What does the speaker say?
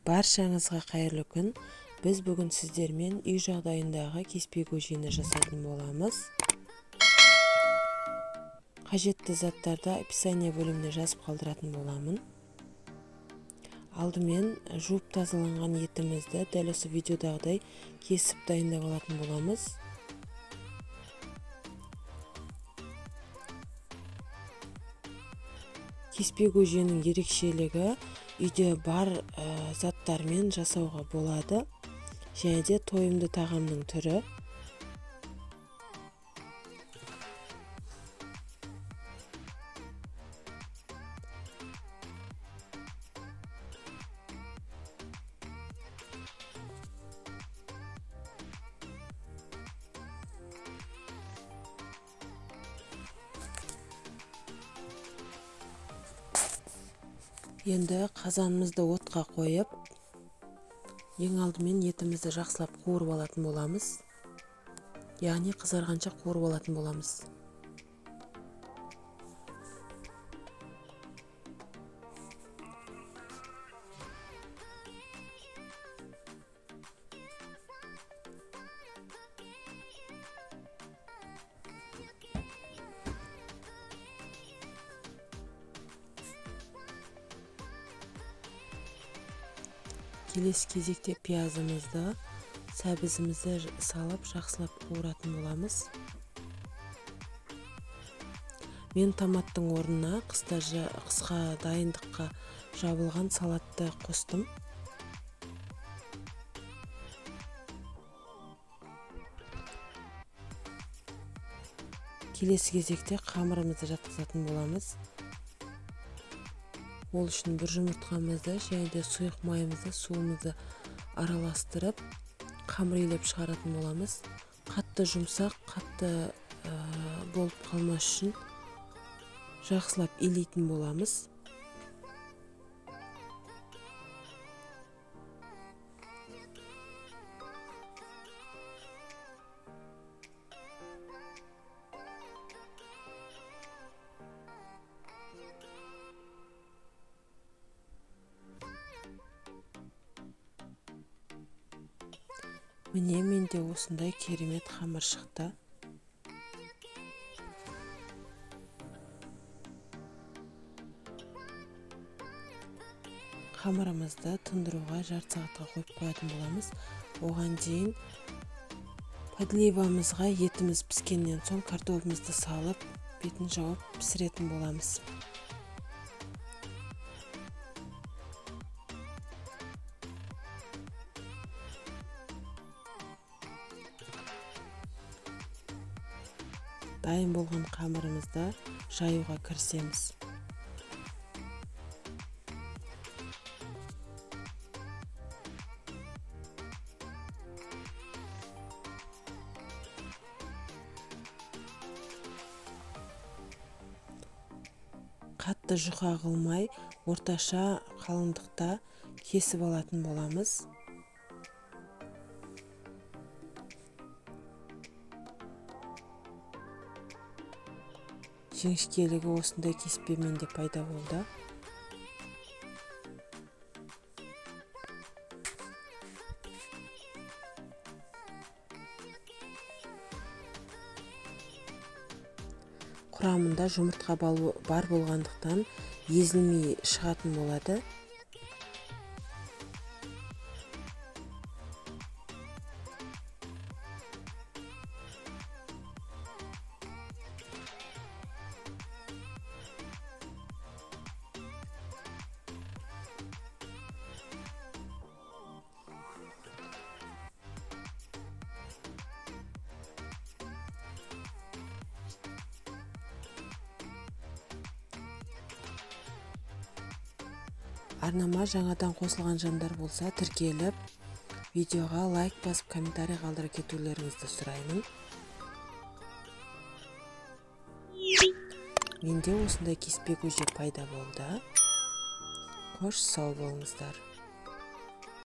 Баршаңызға қайырлы күн. Біз бүгін сіздермен үй жағдайындағы кеспе көжені жасайтын боламыз. Қажетті заттарды описание бөліміне жазып қалдыратын боламын. Алдымен жуып тазаланған етімізді дәл осы видеодағыдай кесіп дайындап алатын боламыз. Кеспе көженің ерекшелігі үйде бар заттармен жасауға болады, және де тойымды тағамның түрі. Енді қазанымызды отқа қойып, ең алдымен етімізді жақсылап қуырып алатын боламыз. Яғни қызарғанша қуырып алатын боламыз. Келесі кезекте пиязымызды, сәбізімізді салып, жақсылап қуыратын боламыз. Мен томаттың орнына қысқа дайындыққа жабылған салатты қостым. Келесі кезекте қамырымызды жатқызатын боламыз. Ол үшін бір жұмыртқамызды және де сұйық майымызды, суымызды араластырып, қамыр илеп шығаратын боламыз. Қатты жұмсақ, қатты болып қалмас үшін жақсылап илейтін боламыз. Міне, менде осындай керемет қамыр шықты. Қамырымызды тұндыруға жарты сағатқа қойып қоятын боламыз. Оған дейін подливамызға етіміз піскеннен соң картофымызды салып, бетін жауып пісіретін боламыз. Дайын болған қамырымызды жаюға кірісеміз. Қатты жұқа қылмай, орташа қалыңдықта кесіп алатын боламыз. Жіңішкелігі осындай кеспемен де пайда болды. Құрамында жұмыртқа бар болғандықтан езілмей шығатын болады. Арнама жаңадан қосылған жандар болса, тіркеліп, видеоға лайк басып, комментарий қалдырып кетулеріңізді сұраймын. Менде осындай кеспе көже пайда болды. Қош сау болыңыздар.